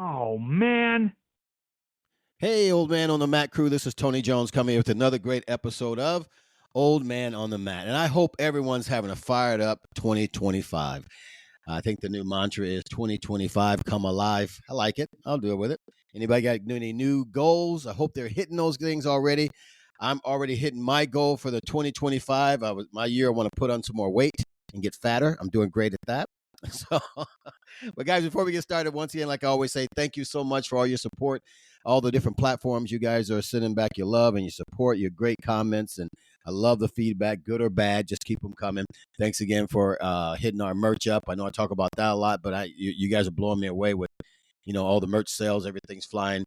Oh, man. Hey, Old Man on the Mat crew. This is Tony Jones coming here with another great episode of Old Man on the Mat. And I hope everyone's having a fired up 2025. I think the new mantra is 2025, come alive. I like it. I'll deal with it. Anybody got any new goals? I hope they're hitting those things already. I'm already hitting my goal for the 2025. My year, I want to put on some more weight and get fatter. I'm doing great at that. So, but guys, before we get started, once again, like I always say, thank you so much for all your support, all the different platforms you guys are sending back your love and your support, your great comments, and I love the feedback, good or bad. Just keep them coming. Thanks again for hitting our merch up. I know I talk about that a lot, but you guys are blowing me away with all the merch sales. Everything's flying,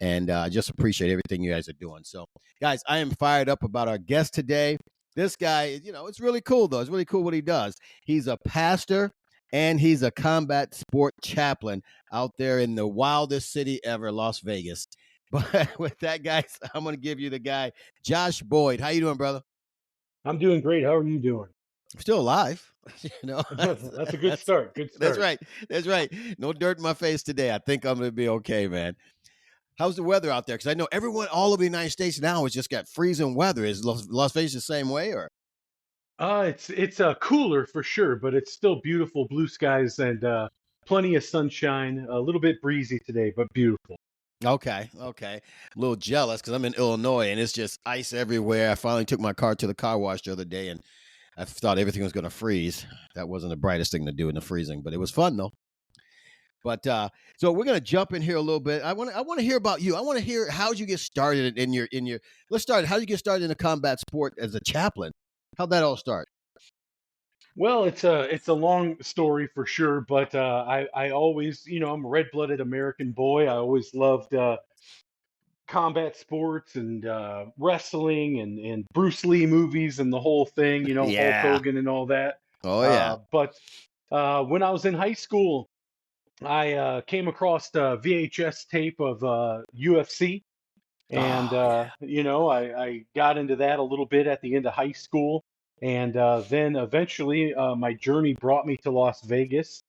and I just appreciate everything you guys are doing. So, guys, I am fired up about our guest today. This guy, it's really cool though. It's really cool what he does. He's a pastor. And he's a combat sport chaplain out there in the wildest city ever, Las Vegas. But with that, guys, I'm going to give you the guy, Josh Boyd. How you doing, brother? I'm doing great. How are you doing? I'm still alive. That's a good start. Good start. That's right. No dirt in my face today. I think I'm going to be okay, man. How's the weather out there? Because I know all of the United States now has just got freezing weather. Is Las Vegas the same way, or? It's cooler for sure, but it's still beautiful blue skies and plenty of sunshine. A little bit breezy today, but beautiful. Okay. A little jealous because I'm in Illinois and it's just ice everywhere. I finally took my car to the car wash the other day and I thought everything was going to freeze. That wasn't the brightest thing to do in the freezing, but it was fun though. But so we're going to jump in here a little bit. I want to hear about you. I want to hear how'd you get started in your. Let's start. How did you get started in a combat sport as a chaplain? How'd that all start? Well, it's a long story for sure, but I always, I'm a red-blooded American boy. I always loved combat sports and wrestling and Bruce Lee movies and the whole thing, Yeah. Hulk Hogan and all that. Oh yeah. But when I was in high school, I came across the VHS tape of UFC, and I got into that a little bit at the end of high school, and then eventually my journey brought me to Las Vegas,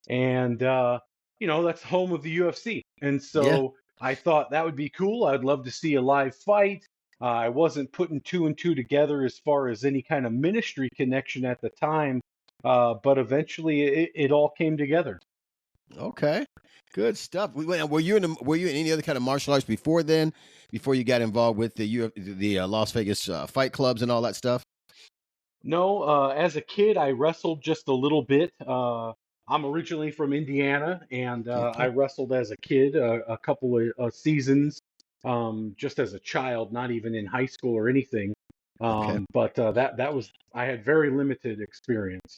and that's home of the UFC, and so I thought that would be cool. I'd love to see a live fight. I wasn't putting two and two together as far as any kind of ministry connection at the time, but eventually it all came together. Okay, good stuff. Were you in any other kind of martial arts before then? Before you got involved with the Las Vegas fight clubs and all that stuff? No, as a kid, I wrestled just a little bit. I'm originally from Indiana, and I wrestled as a kid a couple of seasons, just as a child, not even in high school or anything. But I had very limited experience.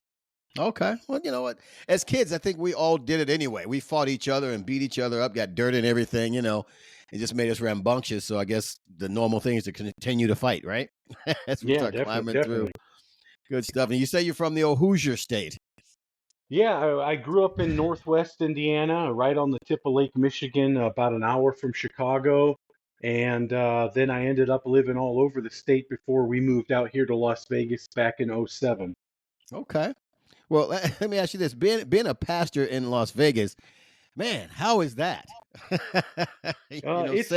Okay. Well, you know what? As kids, I think we all did it anyway. We fought each other and beat each other up, got dirt and everything, it just made us rambunctious. So I guess the normal thing is to continue to fight, right? As we start climbing through. Good stuff. And you say you're from the old Hoosier state. Yeah, I grew up in Northwest Indiana, right on the tip of Lake Michigan, about an hour from Chicago. And then I ended up living all over the state before we moved out here to Las Vegas back in 2007. Okay. Well, let me ask you this. Being a pastor in Las Vegas, man, how is that? It's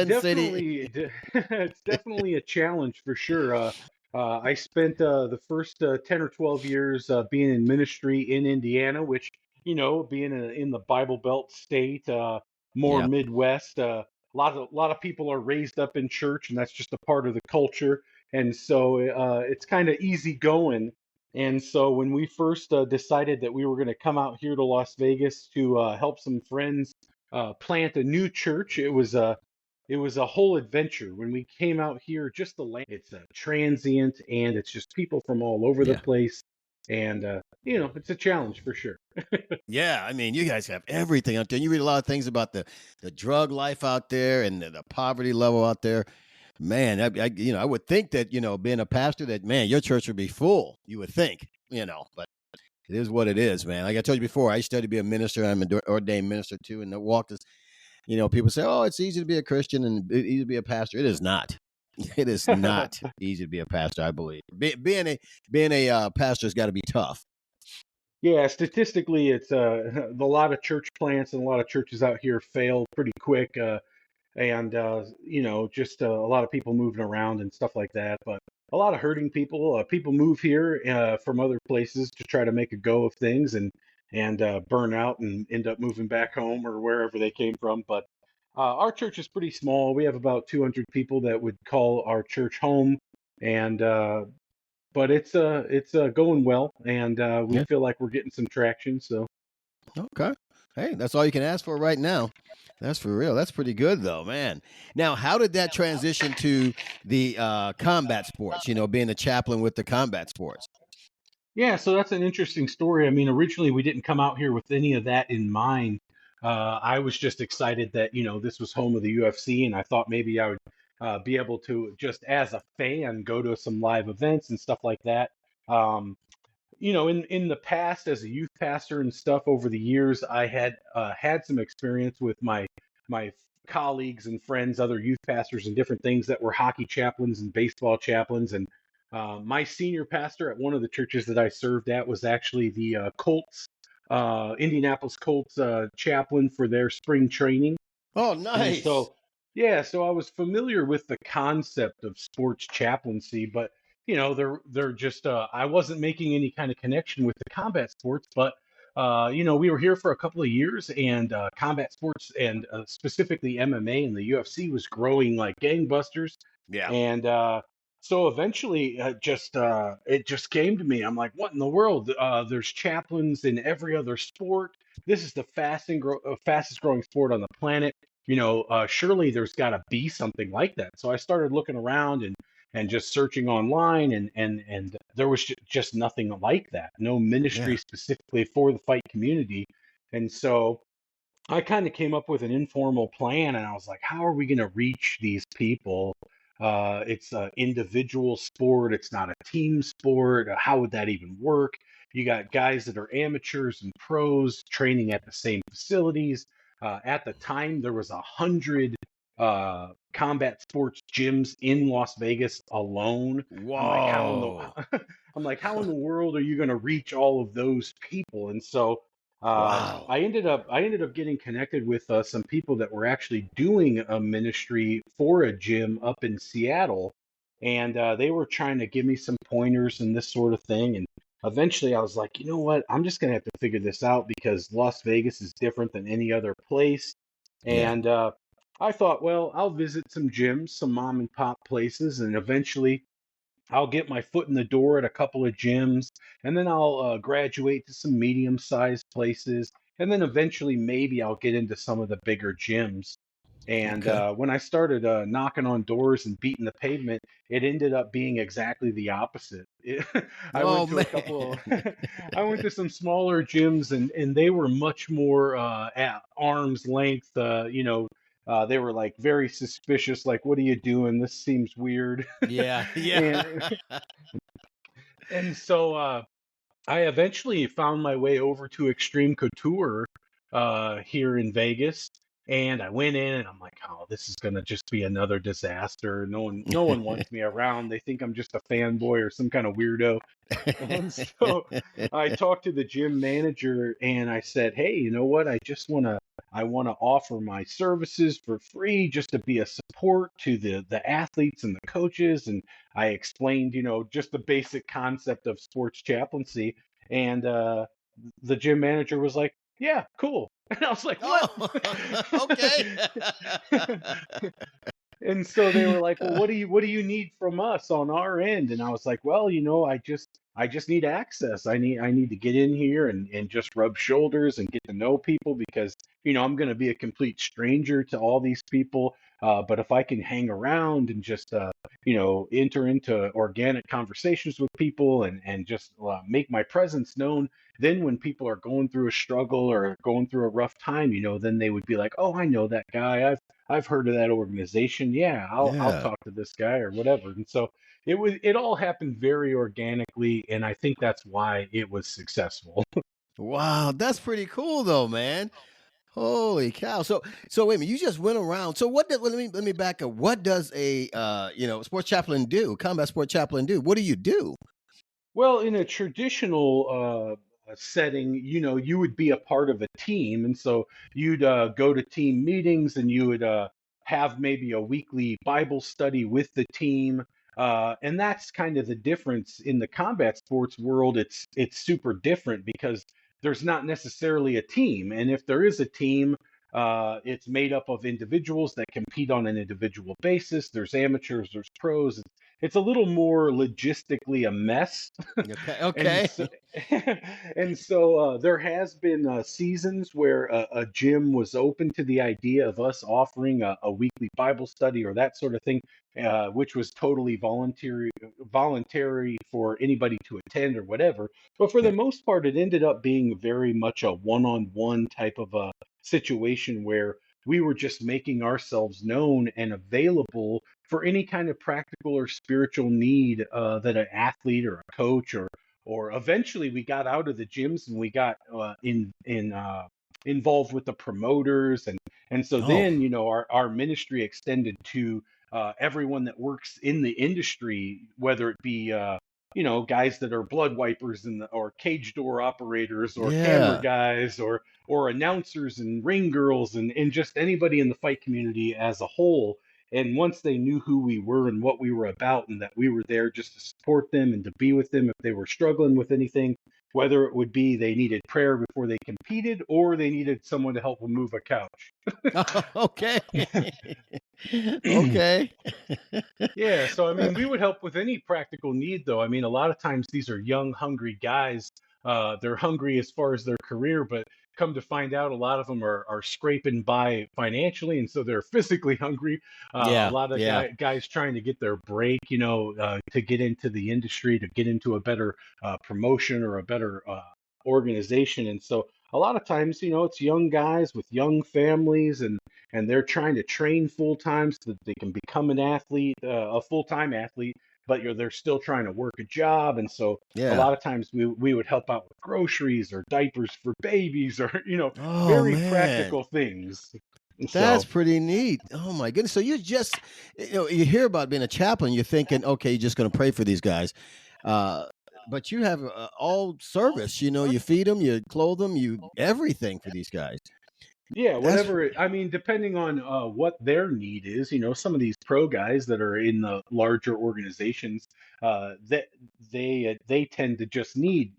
definitely a challenge for sure. I spent the first 10 or 12 years being in ministry in Indiana, which, being in the Bible Belt state, more Midwest, a lot of people are raised up in church, and that's just a part of the culture. And so it's kind of easy going. And so when we first decided that we were going to come out here to Las Vegas to help some friends plant a new church, it was a whole adventure. When we came out here, just the land, it's transient and it's just people from all over the place. And, it's a challenge for sure. Yeah. I mean, you guys have everything out there. You read a lot of things about the drug life out there and the poverty level out there. Man, I would think that, being a pastor that, man, your church would be full. You would think, but it is what it is, man. Like I told you before, I studied to be a minister. I'm an ordained minister too. And the walk is, people say, oh, it's easy to be a Christian and easy to be a pastor. It is not. It is not easy to be a pastor, I believe. Being a pastor has got to be tough. Yeah, statistically, it's a lot of church plants and a lot of churches out here fail pretty quick. And just a lot of people moving around and stuff like that. But a lot of hurting people. People move here from other places to try to make a go of things and burn out and end up moving back home or wherever they came from. But our church is pretty small. We have about 200 people that would call our church home, and but it's going well, and we Yeah. feel like we're getting some traction. So. Okay. Hey, that's all you can ask for right now. That's for real. That's pretty good though, man. Now, how did that transition to the combat sports? Being a chaplain with the combat sports. Yeah, so that's an interesting story. I mean, originally we didn't come out here with any of that in mind. I was just excited that, this was home of the UFC, and I thought maybe I would be able to just as a fan go to some live events and stuff like that. Um, in the past as a youth pastor and stuff over the years, I had some experience with my colleagues and friends, other youth pastors and different things that were hockey chaplains and baseball chaplains. And my senior pastor at one of the churches that I served at was actually the Colts, Indianapolis Colts chaplain for their spring training. Oh, And nice. so, yeah, so I was familiar with the concept of sports chaplaincy, but they're just I wasn't making any kind of connection with the combat sports, but we were here for a couple of years, and combat sports and specifically MMA and the UFC was growing like gangbusters, Yeah. and so eventually, it just came to me. I'm like, what in the world? There's chaplains in every other sport. This is the fastest growing sport on the planet. Surely there's got to be something like that. So I started looking around and just searching online, and there was just nothing like that. No ministry Yeah. specifically for the fight community. And so I kind of came up with an informal plan, and I was like, how are we going to reach these people? It's an individual sport. It's not a team sport. How would that even work? You got guys that are amateurs and pros training at the same facilities. At the time, there was 100 combat sports gyms in Las Vegas alone. I'm like, how in the Whoa. I'm like, how in the world are you going to reach all of those people? And so Wow. I ended up getting connected with some people that were actually doing a ministry for a gym up in Seattle, and they were trying to give me some pointers and this sort of thing. And eventually, I was like, you know what? I'm just gonna have to figure this out because Las Vegas is different than any other place. Yeah. And I thought, well, I'll visit some gyms, some mom and pop places, and eventually I'll get my foot in the door at a couple of gyms, and then I'll graduate to some medium-sized places, and then eventually maybe I'll get into some of the bigger gyms. And Okay. when I started knocking on doors and beating the pavement, it ended up being exactly the opposite. I Oh, went to a man. couple of, I went to some smaller gyms, and they were much more at arm's length. They were like very suspicious, like, "What are you doing? This seems weird." Yeah. Yeah. and and so I eventually found my way over to Extreme Couture here in Vegas, and I went in, and I'm like, "Oh, this is gonna just be another disaster. No one wants me around. They think I'm just a fanboy or some kind of weirdo." And so I talked to the gym manager and I said, "Hey, you know what? I want to offer my services for free just to be a support to the athletes and the coaches." And I explained, just the basic concept of sports chaplaincy. And the gym manager was like, "Yeah, cool." And I was like, "What?" Oh, okay. And so they were like, "Well, what do you need from us on our end?" And I was like, "Well, I just need access. I need to get in here and just rub shoulders and get to know people because, I'm going to be a complete stranger to all these people. But if I can hang around and just enter into organic conversations with people and just make my presence known, then when people are going through a struggle or going through a rough time, then they would be like, 'Oh, I know that guy. I've heard of that organization. Yeah, I'll Yeah. talk to this guy or whatever." And so it all happened very organically, and I think that's why it was successful. Wow, that's pretty cool though, man. Holy cow! So wait a minute, you just went around. So what? Well, let me back up. What does a sports chaplain do? Combat sport chaplain do? What do you do? Well, in a traditional setting, you would be a part of a team, and so you'd go to team meetings, and you would have maybe a weekly Bible study with the team. And that's kind of the difference in the combat sports world. It's super different because there's not necessarily a team, and if there is a team, it's made up of individuals that compete on an individual basis. There's amateurs, there's pros. It's a little more logistically a mess. Okay. and Okay. so, and so there has been seasons where a gym was open to the idea of us offering a weekly Bible study or that sort of thing, which was totally voluntary for anybody to attend or whatever. But for the Yeah. most part, it ended up being very much a one-on-one type of a situation where we were just making ourselves known and available for any kind of practical or spiritual need that an athlete or a coach or eventually we got out of the gyms and we got involved with the promoters, and so Oh, then our ministry extended to everyone that works in the industry, whether it be guys that are blood wipers or cage door operators or camera yeah. guys or announcers and ring girls and just anybody in the fight community as a whole. And once they knew who we were and what we were about, and that we were there just to support them and to be with them if they were struggling with anything, whether it would be they needed prayer before they competed or they needed someone to help them move a couch. Okay. Okay. Yeah, so I mean, we would help with any practical need, though. I mean, a lot of times these are young, hungry guys. They're hungry as far as their career, but come to find out, a lot of them are scraping by financially, and so they're physically hungry. A Yeah. lot of Yeah. guys trying to get their break, to get into the industry, to get into a better promotion or a better organization, and so a lot of times, it's young guys with young families, and they're trying to train full time so that they can become an athlete, a full time athlete, but they're still trying to work a job. And so a Yeah. lot of times we would help out with groceries or diapers for babies or, Oh very man. practical things. That's So, pretty neat. Oh my goodness. So you're just, you hear about being a chaplain, you're thinking, okay, you're just going to pray for these guys. Uh, but you have all service, you feed them, you clothe them, you everything for these guys. yeah, That's, whatever. I mean, depending on what their need is, some of these pro guys that are in the larger organizations, that they tend to just need,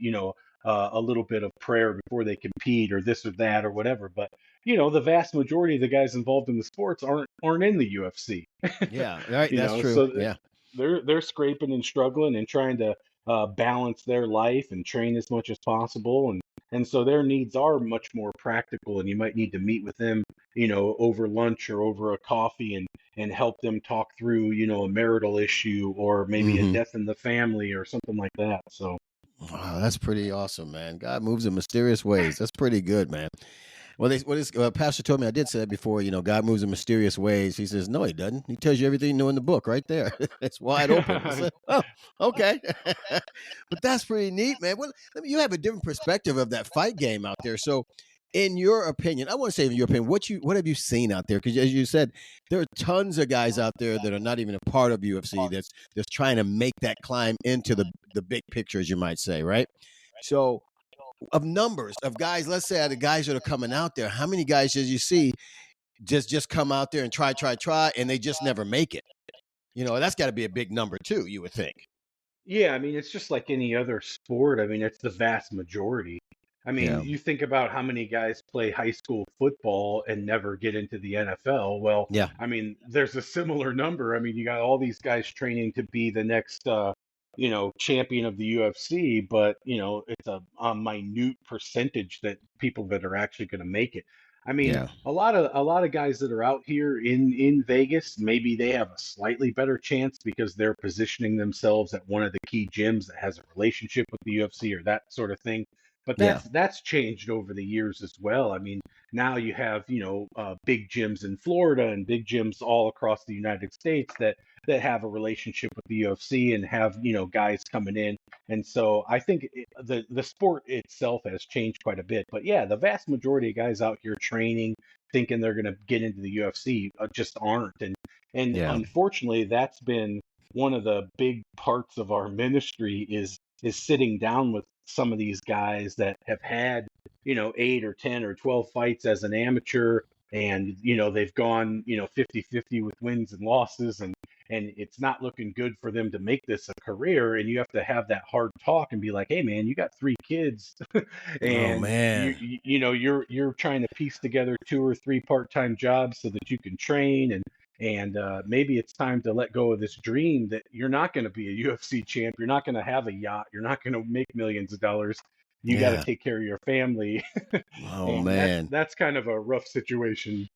a little bit of prayer before they compete or this or that or whatever. But the vast majority of the guys involved in the sports aren't in the UFC. yeah, right. That's true. So Yeah. they're scraping and struggling and trying to balance their life and train as much as possible, and so their needs are much more practical, and you might need to meet with them, over lunch or over a coffee, and help them talk through, a marital issue or maybe a Hmm. death in the family or something like that. So Wow, that's pretty awesome, man. God moves in mysterious ways. That's pretty good, man. Well, Pastor told me, I did say that before. God moves in mysterious ways. He says, no, he doesn't. He tells you everything you know in the book right there. It's wide open. I said, oh, okay. But that's pretty neat, man. Well, you have a different perspective of that fight game out there. So, in your opinion, I want to say, in your opinion, what have you seen out there? Because as you said, there are tons of guys out there that are not even a part of UFC that's trying to make that climb into the big picture, as you might say, right? So, of numbers of guys, let's say the guys that are coming out there, how many guys did you see just come out there and try, and they just never make it? That's got to be a big number too, you would think. yeah, I mean, it's just like any other sport. I mean, it's the vast majority. I mean, Yeah, you think about how many guys play high school football and never get into the NFL. Well, yeah, I mean, there's a similar number. I mean, you got all these guys training to be the next, champion of the UFC, but, it's a minute percentage that people that are actually going to make it. I mean, yeah, a lot of guys that are out here in Vegas, maybe they have a slightly better chance because they're positioning themselves at one of the key gyms that has a relationship with the UFC or that sort of thing. But yeah, that's changed over the years as well. I mean, now you have big gyms in Florida and big gyms all across the United States that have a relationship with the UFC and have guys coming in, and so I think the sport itself has changed quite a bit. But yeah, the vast majority of guys out here training, thinking they're going to get into the UFC, just aren't. And yeah, unfortunately, that's been one of the big parts of our ministry is sitting down with some of these guys that have had, 8 or 10 or 12 fights as an amateur, and they've gone 50-50 with wins and losses, and it's not looking good for them to make this a career, and you have to have that hard talk and be like, hey man, you got 3 kids Oh and man. you're trying to piece together 2 or 3 part-time jobs so that you can train, and maybe it's time to let go of this dream that you're not going to be a UFC champ, you're not going to have a yacht, you're not going to make millions of dollars. You got to Yeah. take care of your family. Oh And that's man. that's kind of a rough situation.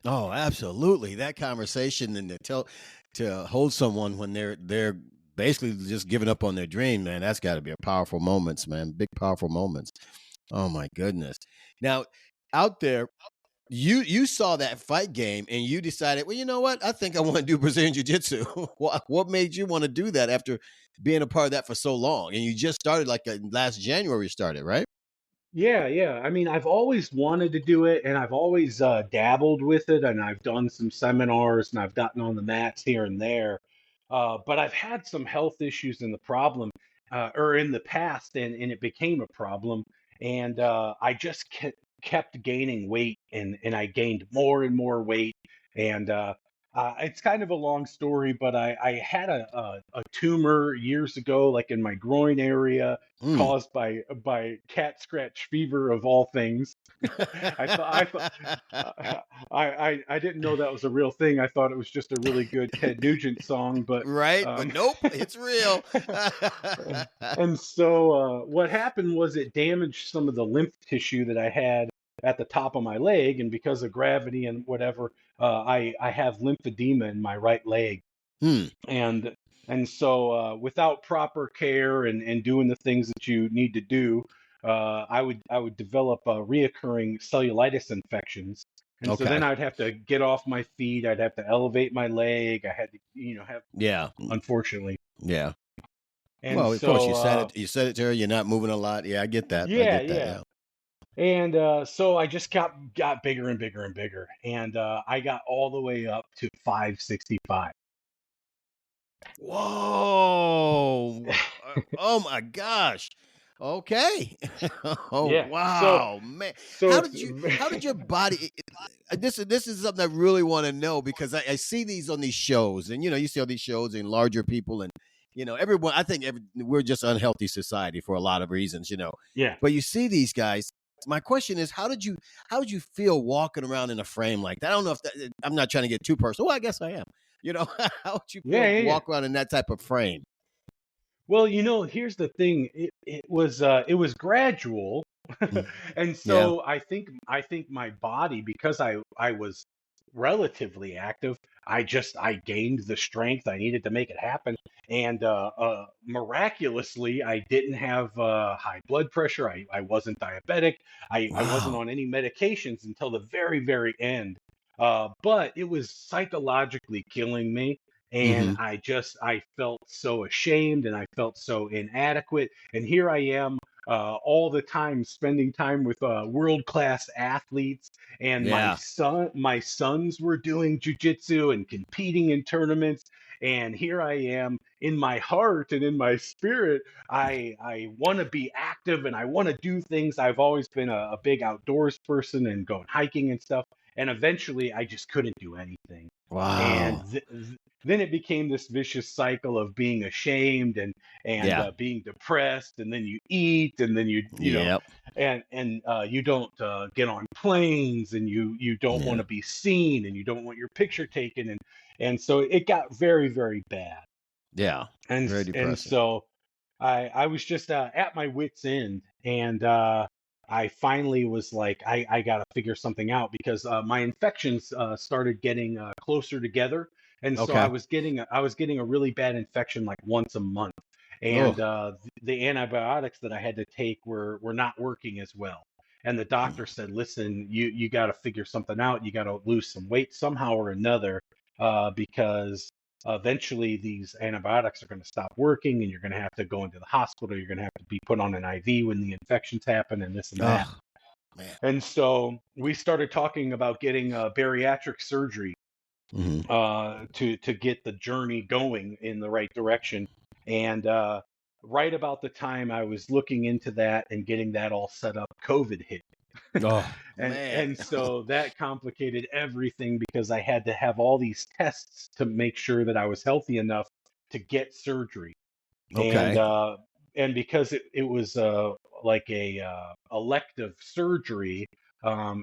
Oh, absolutely. That conversation and to hold someone when they're basically just giving up on their dream, man, that's got to be a powerful moments, man. Big powerful moments. Oh my goodness. Now, out there, you saw that fight game and you decided, well, you know what? I think I want to do Brazilian Jiu-Jitsu. What made you want to do that after being a part of that for so long? And you just started like last January, you started, right? Yeah, yeah. I mean, I've always wanted to do it, and I've always dabbled with it, and I've done some seminars, and I've gotten on the mats here and there. But I've had some health issues in the problem, or in the past, and it became a problem. And I just kept gaining weight, and I gained more and more weight. And it's kind of a long story, but I had a tumor years ago, like in my groin area, Mm. caused by cat scratch fever of all things. I thought I didn't know that was a real thing. I thought it was just a really good Ted Nugent song, but Right, but um, nope, it's real. and so what happened was it damaged some of the lymph tissue that I had at the top of my leg, and because of gravity and whatever, I have lymphedema in my right leg, Hmm. and so without proper care and doing the things that you need to do, I would develop reoccurring cellulitis infections, and so Okay. then I'd have to get off my feet, I'd have to elevate my leg, I had to have, Yeah. unfortunately. Yeah. And Well, of course, so you said it to her, you're not moving a lot. Yeah, I get that. I yeah, get that, yeah. yeah. And so I just got bigger and bigger and bigger, and I got all the way up to 565. Whoa! Oh my gosh. Okay. Oh, Yeah. So wow, man. so it's How did your body this is something I really wanna know because I see these on these shows and, you see all these shows and larger people and, everyone I think we're just unhealthy society for a lot of reasons. yeah. But you see these guys. My question is, how did you feel walking around in a frame like that? I don't know if I'm not trying to get too personal. Well, I guess I am. How would you Yeah, feel yeah, yeah. walk around in that type of frame? Well, here's the thing. It was gradual, Mm. and Yeah. so I think my body, because I was relatively active, I gained the strength I needed to make it happen, and miraculously I didn't have high blood pressure. I wasn't diabetic. I wasn't Wow. on any medications until the very very end. But it was psychologically killing me, and Mhm. I felt so ashamed and I felt so inadequate. And here I am, all the time spending time with world class athletes, and Yeah. my sons were doing jujitsu and competing in tournaments. And here I am, in my heart and in my spirit, I want to be active and I want to do things. I've always been a big outdoors person and going hiking and stuff. And eventually, I just couldn't do anything. And Wow. then it became this vicious cycle of being ashamed and Yeah. being depressed, and then you eat, and then Yep. and you don't get on planes, and you don't want Yeah. to be seen, and you don't want your picture taken, and so it got very very bad. Yeah. Very And depressing. so I was just at my wit's end, and I finally was like, I got to figure something out, because my infections started getting closer together, and so Okay. I was getting a really bad infection like once a month, and Oh. the antibiotics that I had to take were not working as well. And the doctor said, "Listen, you got to figure something out. You got to lose some weight somehow or another, because eventually these antibiotics are going to stop working, and you're going to have to go into the hospital. You're going to have to be put on an IV when the infections happen, and this and that." Oh, man. And so we started talking about getting bariatric surgery Mhm. to get the journey going in the right direction. And right about the time I was looking into that and getting that all set up, COVID hit. Oh and man. and so that complicated everything because I had to have all these tests to make sure that I was healthy enough to get surgery. and Okay. uh and because it was like a elective surgery,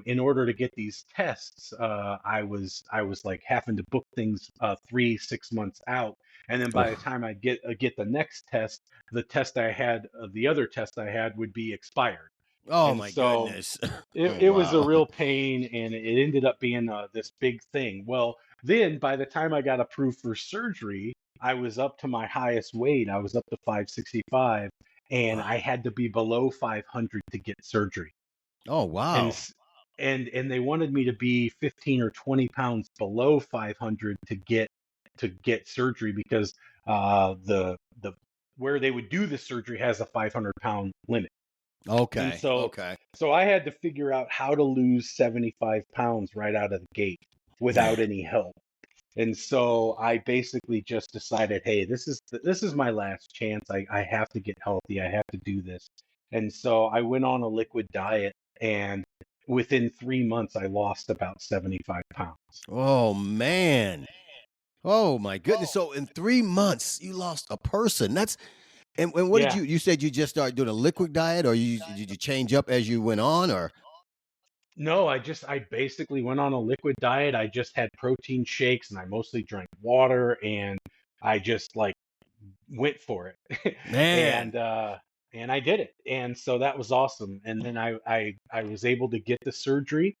in order to get these tests, I was like having to book things 3 6 months out, and then by the Oh, time I get the next test, the test I had the other test I had would be expired. oh And my so goodness. it, Oh it was a wow. real pain, and it ended up being this big thing. Well, then by the time I got approved for surgery, I was up to my highest weight. I was up to 565, and I Wow. had to be below 500 to get surgery. Oh And wow. s- and they wanted me to be 15 or 20 pounds below 500 to get surgery because the where they would do the surgery has a 500-pound limit. And Okay. so Okay. so I had to figure out how to lose 75 pounds right out of the gate without Man. any help. And so I basically just decided, hey, this is my last chance. I have to get healthy. I have to do this. And so I went on a liquid diet, and within 3 months I lost about 75 pounds. Oh man. Oh my goodness. So in 3 months you lost a person. That's and what did Yeah. you said you just started doing a liquid diet, or did you change up as you went on, or No, I basically went on a liquid diet. I just had protein shakes, and I mostly drank water, and I just like went for it. man. And I did it. And so that was awesome. And then I was able to get the surgery,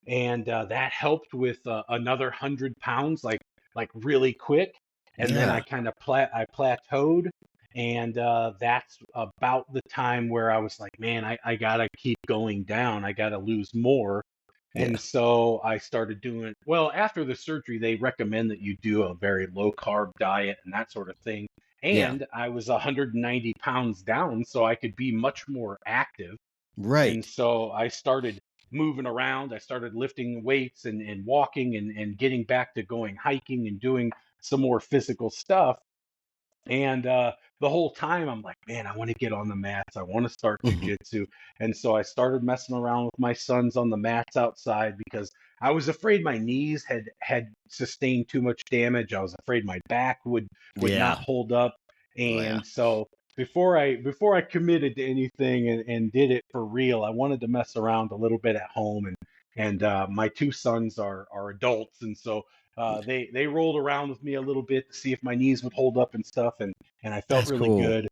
and that helped with another 100 pounds, like really quick. And then I Yeah. kind of I plateaued, and that's about the time where I was like, man, I gotta keep going down. I gotta lose more. And Yeah. so I started doing, well, after the surgery, they recommend that you do a very low carb diet and that sort of thing. Yeah. And I was 190 pounds down, so I could be much more active. And Right. so I started moving around. I started lifting weights and walking and getting back to going hiking and doing some more physical stuff. And the whole time I'm like, man, I want to get on the mats. I want to start Mhm. jujitsu. And so I started messing around with my sons on the mats outside because I was afraid my knees had sustained too much damage. I was afraid my back would not Yeah. hold up. Oh yeah. And so before I committed to anything and did it for real, I wanted to mess around a little bit at home. And my two sons are adults, and so they rolled around with me a little bit to see if my knees would hold up and stuff, and I felt That's really cool. good.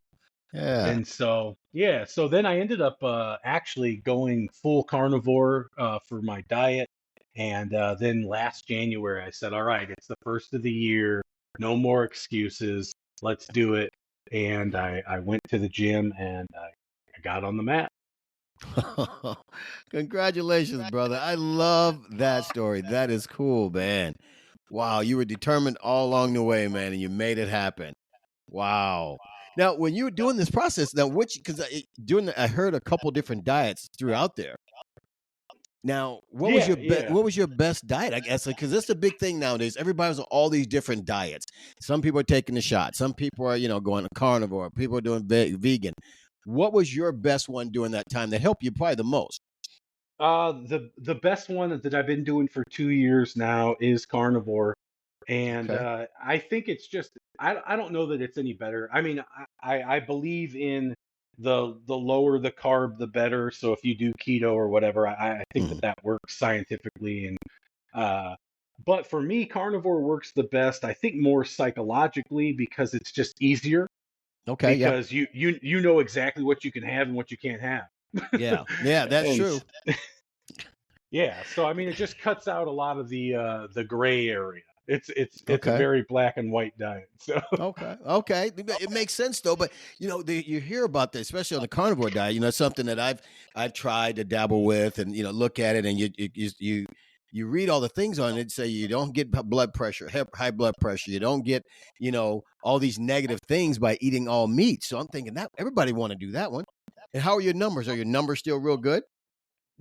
Yeah. And so yeah, so then I ended up actually going full carnivore for my diet, and then last January I said, all right, it's the first of the year, no more excuses, let's do it. And I went to the gym, and I got on the mat. Congratulations, brother. I love that story. That is cool, man. Wow, you were determined all along the way, man, and you made it happen. Wow. Now, when you were doing this process, now which because I heard a couple different diets throughout there. Now, Yeah, yeah. what was your best diet? I guess because that's a big thing nowadays. Everybody's on all these different diets. Some people are taking the shot. Some people are going to carnivore. People are doing vegan. What was your best one during that time that helped you probably the most? The best one that I've been doing for 2 years now is carnivore, and Okay. I think it's just I don't know that it's any better. I mean, I believe in the lower the carb, the better. So if you do keto or whatever, I think that Mhm. that works scientifically, and uh, but for me, carnivore works the best. I think more psychologically because it's just easier Okay. Yeah. because you know exactly what you can have and what you can't have. Yeah. Yeah. That's and true. Yeah, so I mean, it just cuts out a lot of the gray area. It's a Okay. very black and white diet. So Okay. Okay. It makes sense though, but you hear about this, especially on the carnivore diet. It's something that I've tried to dabble with, and look at it, and you read all the things on it. Say you don't get blood pressure, high blood pressure. You don't get all these negative things by eating all meat. So I'm thinking that everybody want to do that one. And how are your numbers? Are your numbers still real good?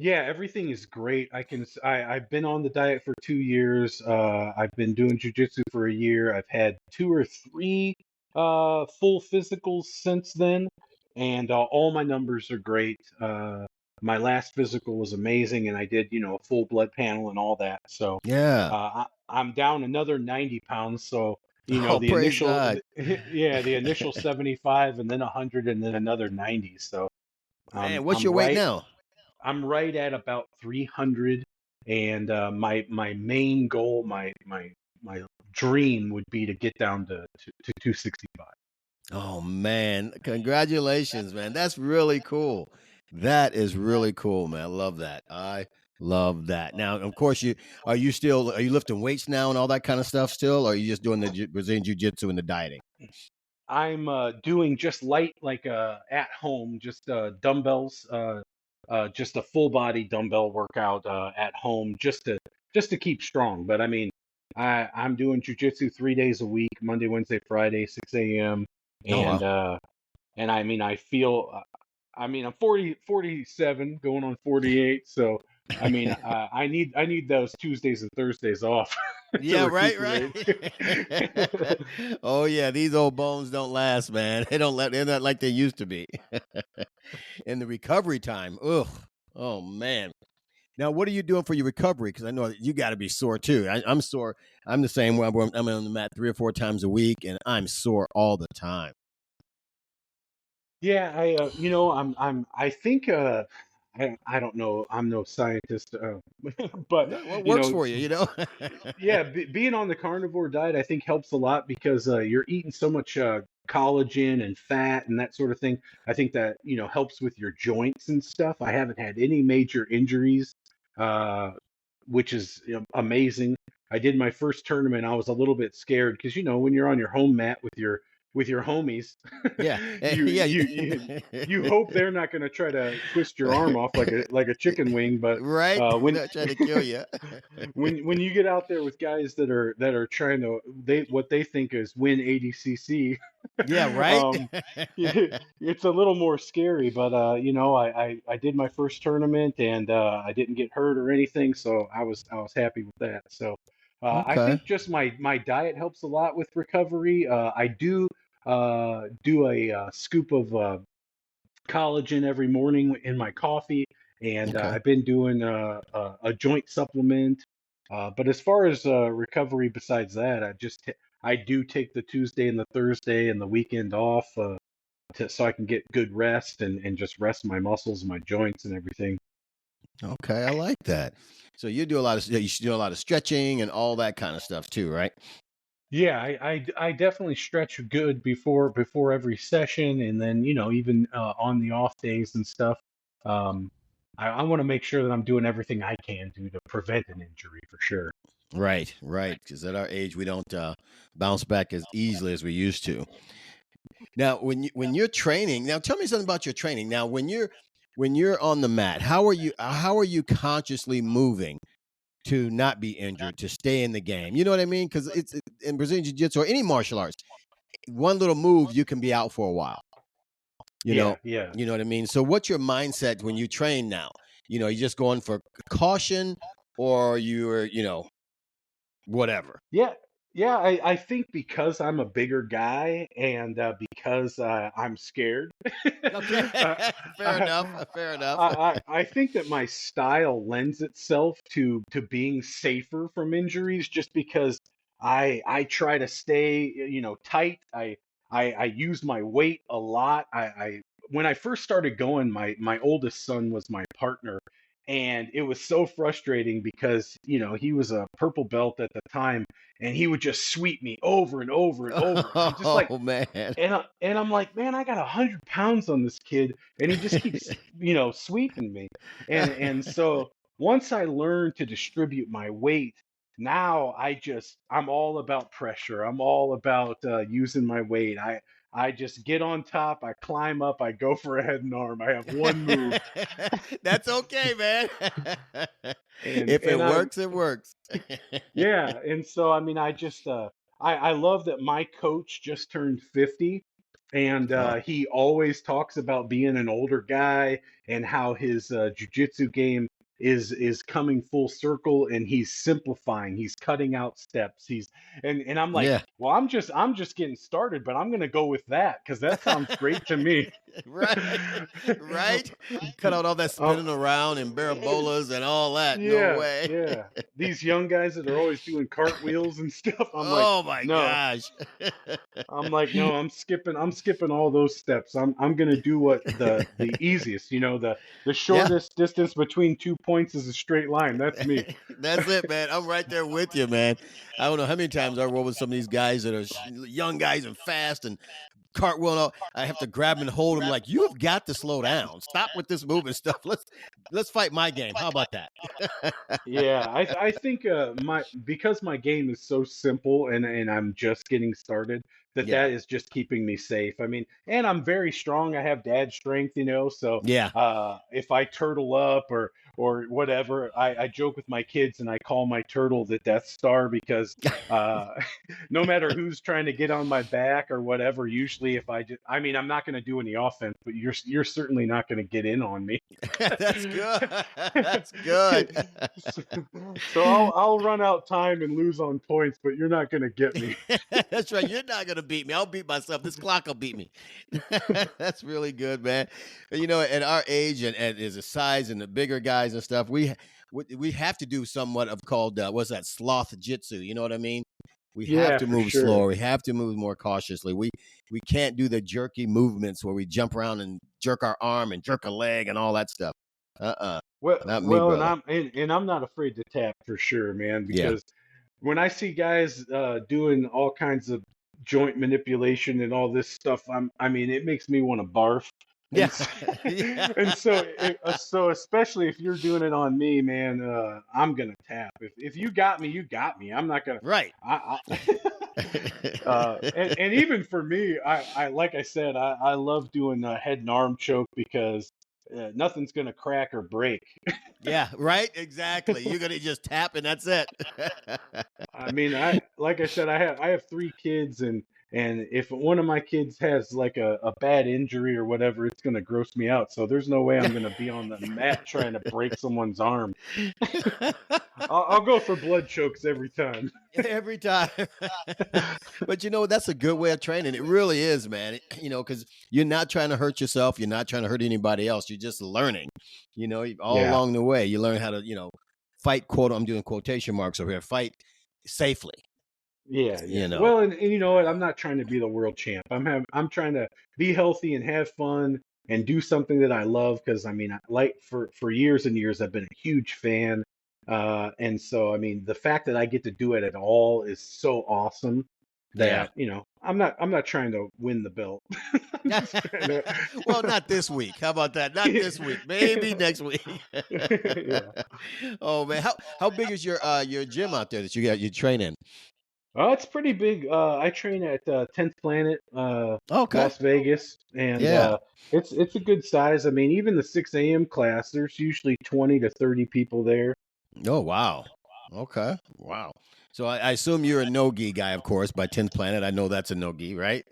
yeah, everything is great. I've been on the diet for 2 years. I've been doing jujitsu for a year. I've had two or three. full physicals since then, and all my numbers are great. My last physical was amazing, and I did, a full blood panel and all that. So Yeah. I'm down another 90 pounds. So, Oh, the praise initial, God. yeah, the initial 75, and then 100, and then another 90. So Man, what's I'm your weight right. now? I'm right at about 300, and my main goal, my dream would be to get down to 265. Oh man, congratulations, man. That's really cool. That is really cool, man. I love that. I love that. Now, of course, are you lifting weights now and all that kind of stuff still, or are you just doing the Brazilian jiu-jitsu and the dieting? I'm doing just light, like at home, just dumbbells, just a full body dumbbell workout at home, just to keep strong. But I mean, I'm doing jujitsu 3 days a week, Monday, Wednesday, Friday, 6 a.m. Oh and wow. uh, and I mean, I feel, I'm 47, going on 48, so I mean, I need those Tuesdays and Thursdays off to Yeah, right, recuperate. right. Oh yeah, these old bones don't last, man. They're not like they used to be. And the recovery time. Ugh. Oh man. Now, what are you doing for your recovery? Because I know you got to be sore too. I'm sore. I'm the same way. I'm on the mat 3 or 4 times a week, and I'm sore all the time. Yeah, I think, I don't know, I'm no scientist, but No, what you works know, for you? You know. yeah, being on the carnivore diet, I think helps a lot because you're eating so much collagen and fat and that sort of thing. I think that, helps with your joints and stuff. I haven't had any major injuries, uh, which is, amazing. I did my first tournament. I was a little bit scared because, when you're on your home mat with your homies, Yeah, you yeah. you you you hope they're not going to try to twist your arm off like a chicken wing, but Right. when Not trying to kill you. when you get out there with guys that are trying to, what they think is win ADCC, Yeah. Right. um, it's a little more scary. But I did my first tournament, and I didn't get hurt or anything, so I was happy with that. So I Okay. think just my diet helps a lot with recovery. I do a scoop of collagen every morning in my coffee, and Okay. I've been doing a joint supplement. But as far as recovery, besides that, I do take the Tuesday and the Thursday and the weekend off, so I can get good rest and just rest my muscles, my joints, and everything. Okay. I like that. So you should do a lot of stretching and all that kind of stuff too, right? Yeah, I definitely stretch good before every session, and then even on the off days and stuff. Um, I want to make sure that I'm doing everything I can do to prevent an injury for sure. Right. Right. Because at our age, we don't bounce back as easily as we used to. Now, when you're training, now tell me something about your training. Now, when you're on the mat, how are you consciously moving to not be injured, to stay in the game? You know what I mean? Because in Brazilian jiu-jitsu or any martial arts, one little move you can be out for a while. You know, Yeah, yeah. you know what I mean. So, what's your mindset when you train now? You just going for caution, or you're whatever. Yeah, yeah, I think because I'm a bigger guy, and because I'm scared, Okay, fair I, enough. Fair enough. I think that my style lends itself to being safer from injuries, just because I try to stay, tight. I use my weight a lot. When I first started going, my oldest son was my partner, and it was so frustrating because he was a purple belt at the time, and he would just sweep me over and over and over, and I'm just like, Oh man. and I'm like, man, I got 100 pounds on this kid, and he just keeps, sweeping me. And so once I learned to distribute my weight, now I'm all about pressure. I'm all about using my weight. I just get on top, I climb up, I go for a head and arm. I have one move, That's okay, man. and If it and I works, it works. yeah, and so I mean, I love that my coach just turned 50, and Oh, he always talks about being an older guy and how his jujitsu game. is coming full circle, and he's simplifying, he's cutting out steps, and I'm like, Yeah. well, I'm just getting started, but I'm gonna go with that because that sounds great to me. Right. Right. Cut out all that uh, spinning around and barabolas and all that. No yeah, way. yeah. These young guys that are always doing cartwheels and stuff, I'm like, Oh my no. gosh. I'm like, no, I'm skipping all those steps. I'm gonna do what the easiest, the Yeah. shortest distance between 2 points is a straight line. That's me. That's it, man. I'm right there with you, man. I don't know how many times I roll with some of these guys that are young guys and fast and cartwheel and all. I have to grab them and hold them like, you have got to slow down. Stop with this moving stuff. Let's fight my game. How about that? Yeah, I think my because my game is so simple, and I'm just getting started, Yeah. that is just keeping me safe. I mean, and I'm very strong. I have dad strength, so Yeah. if I turtle up or whatever, I joke with my kids and I call my turtle the Death Star because uh, no matter who's trying to get on my back or whatever, usually if I mean, I'm not going to do any offense, but you're certainly not going to get in on me. That's good. That's good. So I'll run out time and lose on points, but you're not gonna get me. That's right. You're not gonna beat me. I'll beat myself. This clock will beat me. That's really good, man. At our age and as a size and the bigger guys and stuff, we have to do somewhat of called what's that, sloth jitsu. You know what I mean? We have Yeah, to for move sure. slower. We have to move more cautiously. We can't do the jerky movements where we jump around and jerk our arm and jerk a leg and all that stuff. Uh-uh. Well, Not me, well, and brother. I'm not afraid to tap for sure, man, Yeah. because when I see guys doing all kinds of joint manipulation and all this stuff, I mean, it makes me want to barf. And Yeah. so, Yeah. and so, so especially if you're doing it on me, man, I'm gonna tap. If you got me, you got me. I'm not gonna. Right. And even for me, I like I said, I love doing a head and arm choke because nothing's gonna crack or break. Yeah, right? Exactly. You're gonna just tap and that's it. I mean, I like I said, I have 3 kids, and if one of my kids has like a bad injury or whatever, it's gonna gross me out. So there's no way I'm gonna be on the mat trying to break someone's arm. I'll go for blood chokes every time. Every time. But that's a good way of training. It really is, man. Because you're not trying to hurt yourself. You're not trying to hurt anybody else. You're just learning. All Yeah. along the way, you learn how to, fight, quote, I'm doing quotation marks over here, fight safely, Yeah, you yeah. know. Well, and you know what? I'm not trying to be the world champ. I'm trying to be healthy and have fun and do something that I love because I mean, like for years and years I've been a huge fan. And so I mean, the fact that I get to do it at all is so awesome Yeah. that, I'm not trying to win the belt. I'm just trying to Well, not this week. How about that? Not this week. Maybe next week. Yeah. Oh man, how big is your gym out there that you train in? Oh, it's pretty big. I train at 10th Planet, Okay. Las Vegas, and Yeah. it's a good size. I mean, even the 6 a.m. class, there's usually 20 to 30 people there. Oh wow. Okay. Wow. So I assume you're a no gi guy, of course, by 10th Planet. I know that's a no gi, right?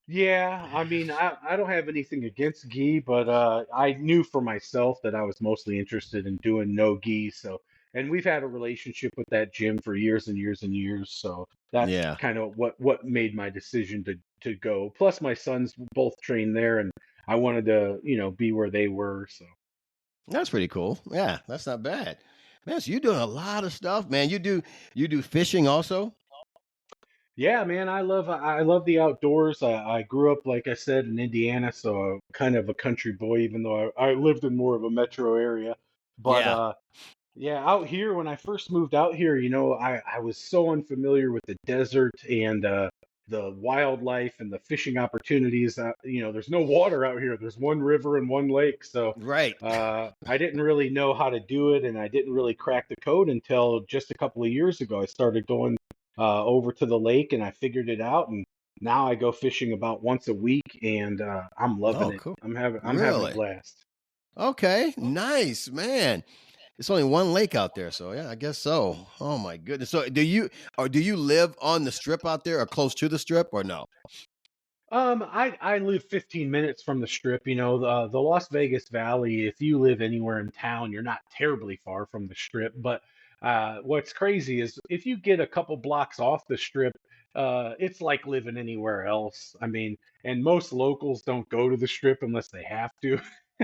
Yeah, I mean, I don't have anything against gi, but I knew for myself that I was mostly interested in doing no gi. So, and we've had a relationship with that gym for years and years and years. So that's Yeah. kind of what made my decision to go. Plus, my sons both train there, and I wanted to, be where they were. So. That's pretty cool. Yeah, that's not bad. Man, so you're doing a lot of stuff, man. You do fishing also? Yeah, man, I love the outdoors. I grew up, like I said, in Indiana, so I'm kind of a country boy, even though I lived in more of a metro area. But Yeah. yeah, out here when I first moved out here, I was so unfamiliar with the desert and the wildlife and the fishing opportunities. There's no water out here. There's one river and one lake, so Right. I didn't really know how to do it, and I didn't really crack the code until just a couple of years ago. I started going over to the lake, and I figured it out, and now I go fishing about once a week, and I'm loving Oh, it. cool. I'm having a Really? blast. Okay. Nice, man. It's only one lake out there, so yeah, I guess so. Oh my goodness. So do you live on the strip out there or close to the strip or no? I live 15 minutes from the Strip. You know, the Las Vegas Valley. If you live anywhere in town, you're not terribly far from the Strip. But what's crazy is if you get a couple blocks off the Strip, it's like living anywhere else. I mean, and most locals don't go to the Strip unless they have to.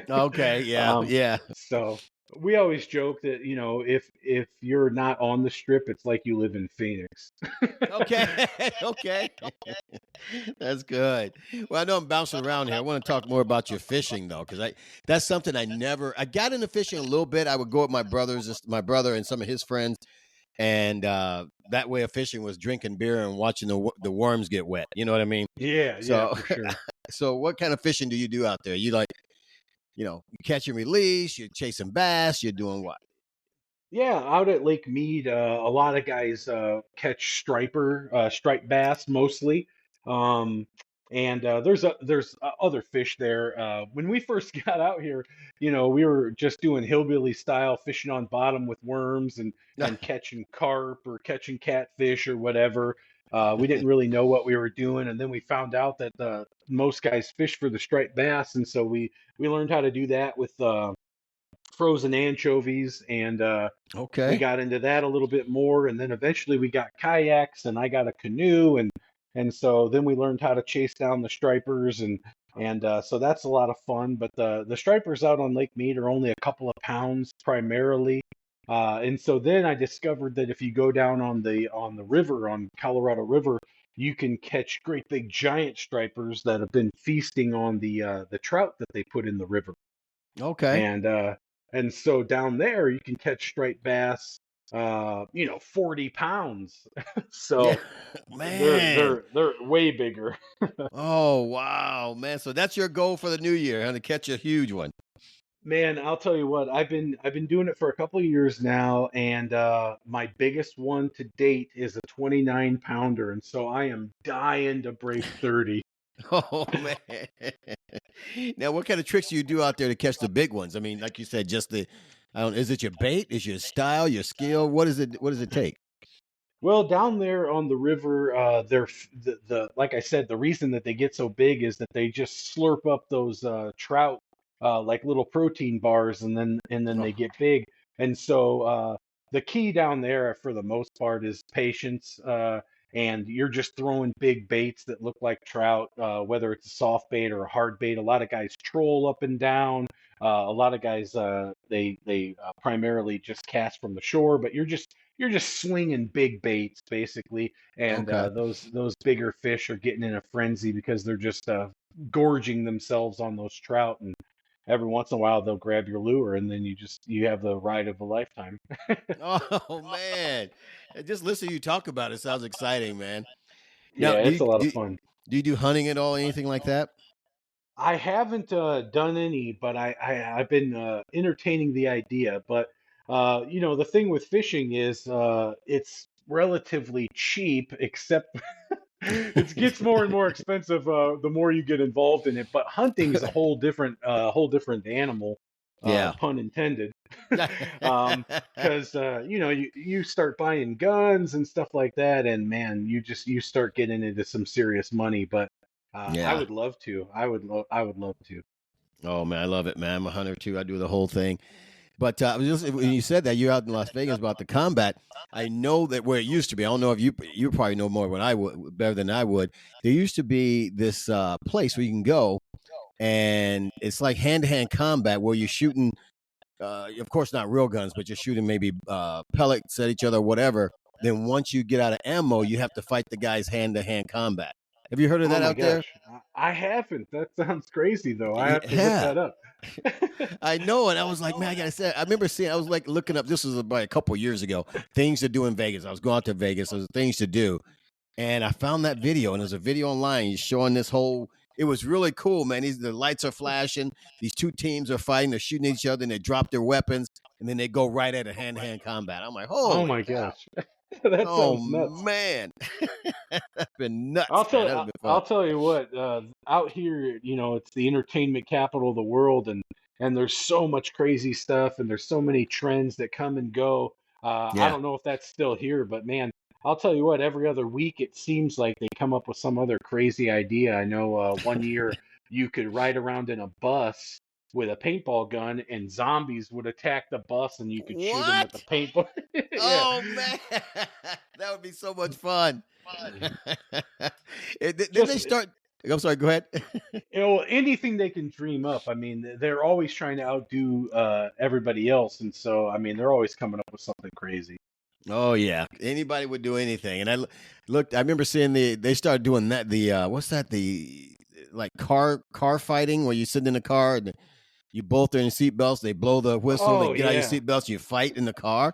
Okay, yeah, Um, yeah. so we always joke that, you know, if you're not on the Strip, it's like you live in Phoenix. Okay, okay. That's good. Well, I know I'm bouncing around here. I want to talk more about your fishing though, because I that's something I got into fishing a little bit. I would go with my my brother and some of his friends, and that way of fishing was drinking beer and watching the worms get wet. You know what I mean? Yeah, yeah, So, for sure. so what kind of fishing do you do out there? You like, you catch and release, you're chasing bass, you're doing what? Yeah, out at Lake Mead, a lot of guys catch striped bass mostly, um, and there's other fish there. When we first got out here, you know, we were just doing hillbilly style fishing on bottom with worms and catching carp or catching catfish or whatever. We didn't really know what we were doing, and then we found out that most guys fish for the striped bass, and so we learned how to do that with frozen anchovies, and we Okay. got into that a little bit more, and then eventually we got kayaks and I got a canoe, and so then we learned how to chase down the stripers, and so that's a lot of fun. But the stripers out on Lake Mead are only a couple of pounds primarily. And so then I discovered that if you go down on the river, on Colorado River, you can catch great big giant stripers that have been feasting on the trout that they put in the river. Okay. And so down there you can catch striped bass, 40 pounds. Yeah. So they're Man. they're they're way bigger. Oh, wow, man. So that's your goal for the new year, huh, to catch a huge one. Man, I'll tell you what, I've been doing it for a couple of years now, and my biggest one to date is a 29 pounder, and so I am dying to break 30. Oh, man. Now, what kind of tricks do you do out there to catch the big ones? I mean, like you said, just I don't, is it your bait? Is your style, your skill? What does it take? Well, down there on the river, the like I said, the reason that they get so big is that they just slurp up those trout like little protein bars, and then they Oh, get big. And so the key down there, for the most part, is patience. And you're just throwing big baits that look like trout, whether it's a soft bait or a hard bait. A lot of guys troll up and down. A lot of guys they primarily just cast from the shore, but you're just swinging big baits basically, and okay. those bigger fish are getting in a frenzy because they're just gorging themselves on those trout, and every once in a while they'll grab your lure, and then you have the ride of a lifetime. Oh, man. Just listening to you talk about it sounds exciting, man. Now, Yeah, it's a lot of fun. do you do hunting at all, anything like that? I haven't done any, but I've been entertaining the idea. But the thing with fishing is it's relatively cheap, except it gets more and more expensive the more you get involved in it. But hunting is a whole different animal, Yeah. pun intended. Because you start buying guns and stuff like that, and man, you start getting into some serious money. But I Yeah. would love to. I would love to. Oh, man, I love it, man. I'm a hunter too. I do the whole thing. But just when you said that you're out in Las Vegas about the combat, I know that where it used to be. I don't know if you probably know more than I would, better than I would. There used to be this place where you can go, and it's like hand to hand combat where you're shooting. Of course, not real guns, but you're shooting maybe pellets at each other, or whatever. Then once you get out of ammo, you have to fight the guys hand to hand combat. Have you heard of Oh that my out there? gosh, I haven't. That sounds crazy though. I have to look Yeah. that up. I know, and I was like, man, I gotta say, I remember seeing. I was like looking up. This was about a couple years ago. Things to do in Vegas. I was going out to Vegas. There was things to do, and I found that video. And there's a video online showing this whole. It was really cool, man. The lights are flashing. These two teams are fighting. They're shooting each other, and they drop their weapons, and then they go right at a hand to hand combat. I'm like, Oh holy my cow! gosh, that Oh sounds nuts. man, that's been nuts, I'll man. tell That'd been fun. I'll tell you what. Out here, it's the entertainment capital of the world, and there's so much crazy stuff, and there's so many trends that come and go. I Yeah. don't know if that's still here, but man, I'll tell you what, every other week it seems like they come up with some other crazy idea. I know one year you could ride around in a bus with a paintball gun and zombies would attack the bus and you could shoot them with the What? paintball. Yeah. Oh man, that would be so much fun. Didn't they Just start? I'm sorry. Go ahead. anything they can dream up. I mean, they're always trying to outdo everybody else, and so I mean, they're always coming up with something crazy. Oh yeah, anybody would do anything. And looked. I remember seeing they started doing that. The what's that? The like car fighting where you sit in the car and you both are in seatbelts. They blow the whistle. They Oh get out of your yeah, seatbelts. You fight in the car.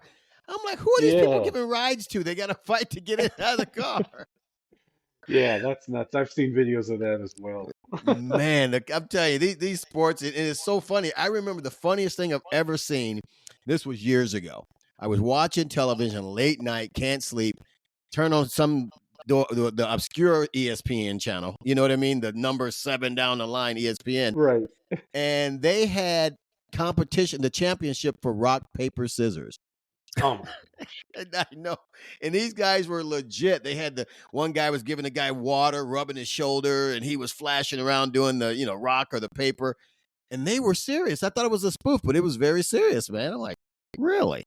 I'm like, who are these people yeah, giving rides to? They got to fight to get in out of the car. yeah. That's nuts. I've seen videos of that as well. Man, I'm telling you, these sports, it is so funny. I remember the funniest thing I've ever seen. This was years ago. I was watching television late night, can't sleep, turn on some the obscure ESPN channel. You know what I mean? The number 7 down the line ESPN, Right. and they had competition, the championship for rock paper scissors. Oh my. And I know. And these guys were legit. They had the one guy was giving the guy water, rubbing his shoulder, and he was flashing around doing the, rock or the paper. And they were serious. I thought it was a spoof, but it was very serious, man. I'm like, really?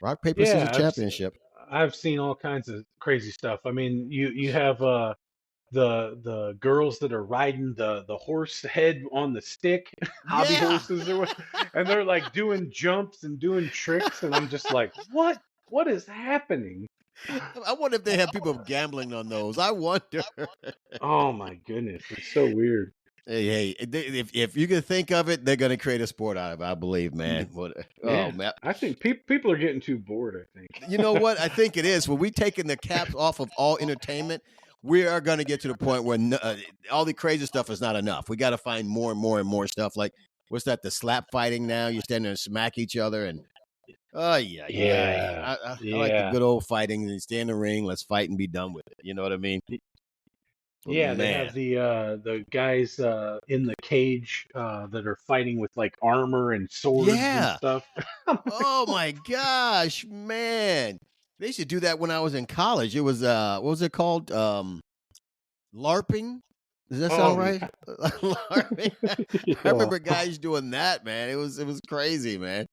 Rock, paper, scissors Yeah, championship. I've seen all kinds of crazy stuff. I mean, you have the girls that are riding the horse head on the stick, hobby Yeah. horses or what, and they're like doing jumps and doing tricks, and I'm just like, what is happening? I wonder if they have people gambling on those. I wonder. Oh my goodness, it's so weird. Hey, if you can think of it, they're going to create a sport out of it, I believe, man. Oh, Yeah, man. I think people are getting too bored, I think. You know what? I think it is. When we taking the caps off of all entertainment, we are going to get to the point where all the crazy stuff is not enough. We got to find more and more and more stuff. Like what's that? The slap fighting now. You stand there and smack each other, and oh yeah. Yeah, I like the yeah. good old fighting. You stay in the ring. Let's fight and be done with it. You know what I mean? But Yeah, they have man, the guys in the cage that are fighting with like armor and swords and yeah. stuff. I'm like, Oh my gosh, man. They used to do that when I was in college. It was what was it called? LARPing? Does that sound oh right? yeah, LARPing. I yeah, remember guys doing that, man. It was crazy, man.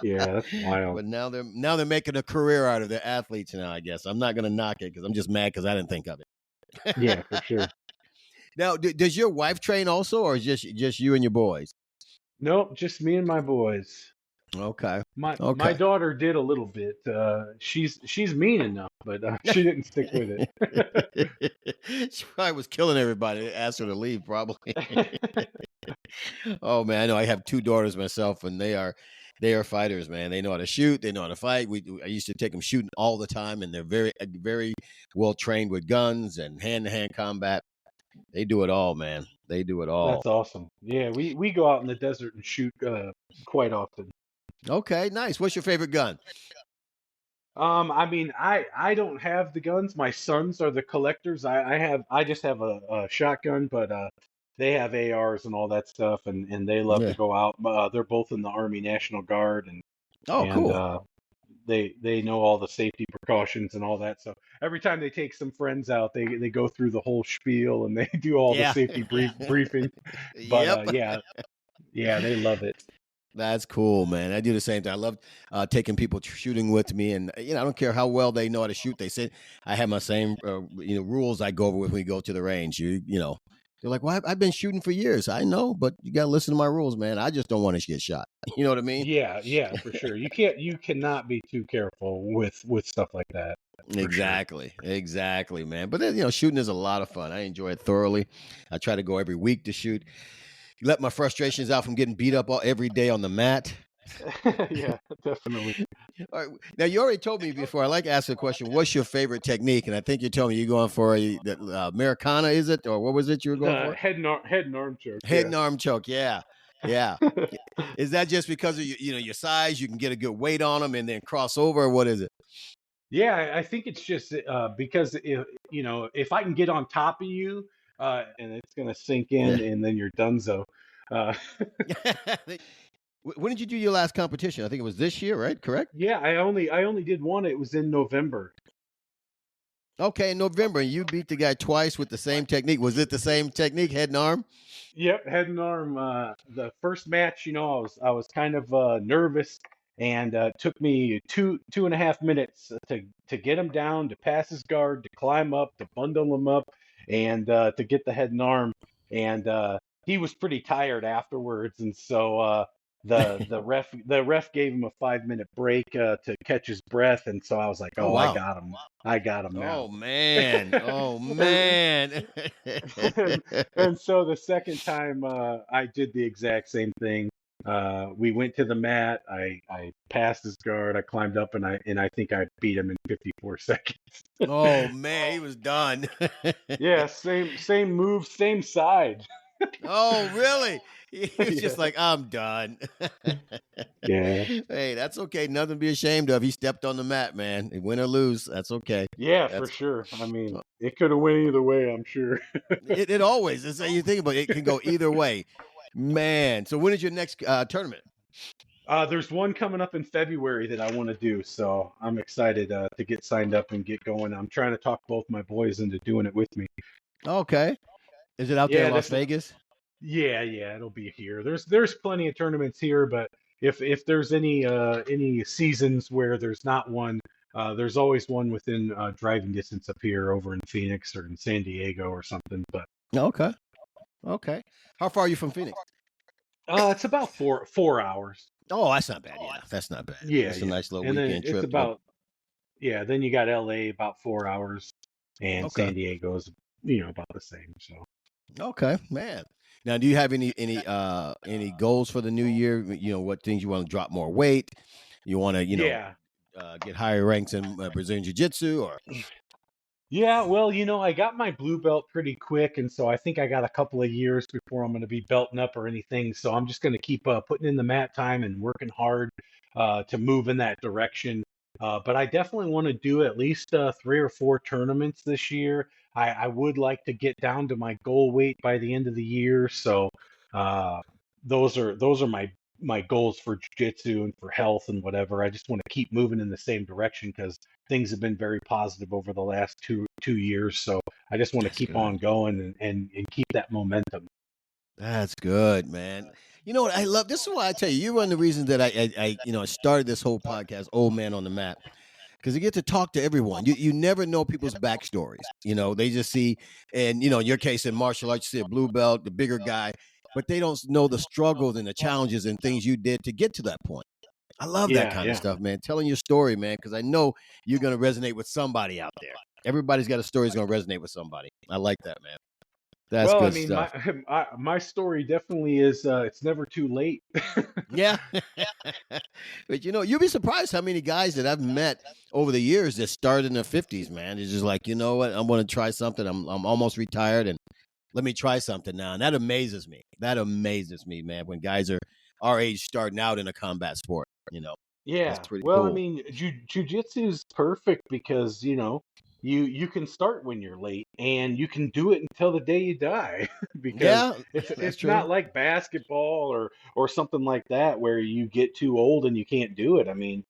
yeah. That's wild. But now they're making a career out of the athletes now, I guess. I'm not gonna knock it because I'm just mad because I didn't think of Yeah, it. for sure. Now, does your wife train also, or is just you and your boys? Nope, just me and my boys. Okay. My Okay. daughter did a little bit. She's mean enough, but she didn't stick with She probably was killing everybody. They asked her to leave, probably. it. Oh man, I know. I have 2 daughters myself, and they are fighters, man. They know how to shoot. They know how to fight. I used to take them shooting all the time, and they're very well trained with guns and hand to hand combat. They do it all, man. They do it all. That's awesome. Yeah, we go out in the desert and shoot quite often. Okay, nice. What's your favorite gun? I mean, I don't have the guns. My sons are the collectors. I just have a shotgun, but they have ARs and all that stuff, and they love to Yeah. go out. They're both in the Army National Guard, Oh, and cool. they know all the safety precautions and all that. So every time they take some friends out, they go through the whole spiel and they do all the Yeah. safety briefing. But Yep. yeah, they love it. That's cool, man. I do the same thing. I love taking people shooting with me, and I don't care how well they know how to shoot. They said I have my same rules I go over with when we go to the range. They're like, "Well, I've been shooting for years." I know, but you got to listen to my rules, man. I just don't want to get shot. You know what I mean? Yeah, yeah, for sure. You cannot be too careful with stuff like that, for sure. Exactly, man. But then shooting is a lot of fun. I enjoy it thoroughly. I try to go every week to shoot. Let my frustrations out from getting beat up every day on the mat. Yeah, definitely. All right. Now you already told me before. I like to ask a question. What's your favorite technique? And I think you told me you're going for Americana, is it, or what was it you were going The for? head and arm choke, Head yeah. and arm choke. Yeah, yeah. Is that just because of your size? You can get a good weight on them and then cross over. Or what is it? Yeah, I think it's just because if I can get on top of you, and it's gonna sink Yeah. in, and then you're donezo. Uh, When did you do your last competition? I think it was this year, right? Correct. yeah, I only did one. It was in November. Okay, in November, and you beat the guy twice with the same technique. Was it the same technique, head and arm? Yep, head and arm. The first match, I was kind of nervous, and took me two and a half minutes to get him down, to pass his guard, to climb up, to bundle him up, and to get the head and arm. And he was pretty tired afterwards, and so the ref gave him a 5 minute break to catch his breath, and so I was like, Oh oh, I wow. got him, I got him Oh now. man. Oh and, man. and and so the second time I did the exact same thing. We went to the mat. I passed his guard. I climbed up and I think I beat him in 54 seconds. Oh man, he was done. Yeah, same move, same side. Oh really? He was just Yeah, like, I'm done. yeah, Hey, that's okay. Nothing to be ashamed of. He stepped on the mat, man. Win or lose, that's okay. yeah, for That's sure. I mean, uh, it could have went either way, I'm sure. it. Always. That's how you think about it. It can go either way, man. So when is your next tournament? There's one coming up in February that I want to do, so I'm excited to get signed up and get going. I'm trying to talk both my boys into doing it with me. Okay. Is it out there in Yeah, Las this Vegas? Yeah, it'll be here. There's plenty of tournaments here, but if there's any seasons where there's not one, there's always one within driving distance up here over in Phoenix or in San Diego or something. But Okay. Okay. How far are you from Phoenix? it's about four hours. Oh, that's not bad. Yeah, that's not bad. Yeah, That's a yeah. nice little And then weekend it's trip. Look. about yeah. Then you got LA about 4 hours, and Okay. San Diego's about the same. So. Okay, man. Now, do you have any goals for the new year? You know, what things you want to drop more weight? You want to, Yeah. get higher ranks in Brazilian Jiu Jitsu, or Yeah, well, I got my blue belt pretty quick, and so I think I got a couple of years before I'm going to be belting up or anything. So I'm just going to keep putting in the mat time and working hard to move in that direction. But I definitely want to do at least 3 or 4 tournaments this year. I would like to get down to my goal weight by the end of the year. So uh, those are my goals for jiu-jitsu and for health and whatever. I just want to keep moving in the same direction because things have been very positive over the last two years. So I just want to that's keep good. on going and keep that momentum. That's good, man. You know what I love? This is why I tell you, you're one of the reasons that I started this whole podcast, Old Man on the Mat, because you get to talk to everyone. You never know people's backstories. They just see, and in your case in martial arts, you see a blue belt, the bigger guy, but they don't know the struggles and the challenges and things you did to get to that point. I love that Yeah, kind of yeah. stuff, man. Telling your story, man, because I know you're gonna resonate with somebody out there. Everybody's got a story that's gonna resonate with somebody. I like that, man. That's Well, I good mean, my stuff. my story definitely is it's never too late. Yeah. But you'll be surprised how many guys that I've met over the years that started in their 50s, man. It's just like, you know what? I'm going to try something. I'm almost retired and let me try something now. And that amazes me. That amazes me, man, when guys are our age starting out in a combat sport. That's Yeah. pretty Well, I cool. mean, jujitsu is perfect because, you can start when you're late and you can do it until the day you die because Yeah, it's that's it's true. not like basketball or something like that where you get too old and you can't do it. I mean,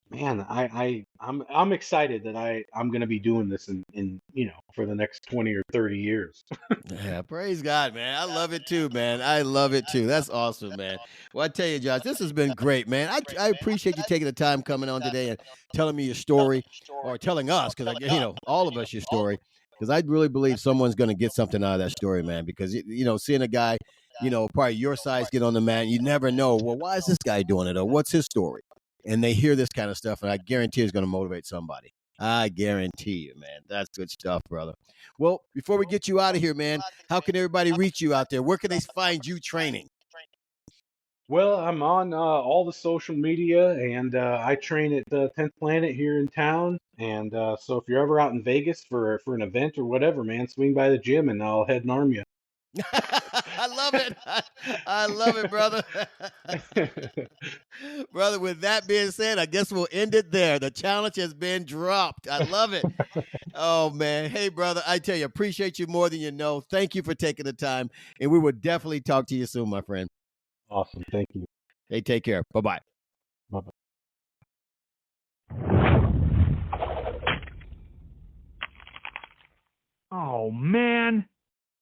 man, I'm excited that I'm going to be doing this in for the next 20 or 30 years. Yeah, praise God, man. I love it too, man. I love it too. That's awesome, man. Well, I tell you, Josh, this has been great, man. I appreciate you taking the time coming on today and telling me your story, or telling us, because all of us your story, because I really believe someone's going to get something out of that story, man. Because seeing a guy, probably your size get on the mat, you never know. Well, why is this guy doing it, or what's his story? And they hear this kind of stuff, and I guarantee it's going to motivate somebody. I guarantee you, man. That's good stuff, brother. Well, before we get you out of here, man, how can everybody reach you out there? Where can they find you training? Well, I'm on all the social media, and I train at the 10th Planet here in town. And so if you're ever out in Vegas for an event or whatever, man, swing by the gym and I'll head and arm you. I love it. I love it, brother. Brother, with that being said, I guess we'll end it there. The challenge has been dropped. I love it. Oh, man. Hey, brother, I tell you, appreciate you more than you know. Thank you for taking the time, and we will definitely talk to you soon, my friend. Awesome. Thank you. Hey, take care. Bye-bye. Bye-bye. Oh man.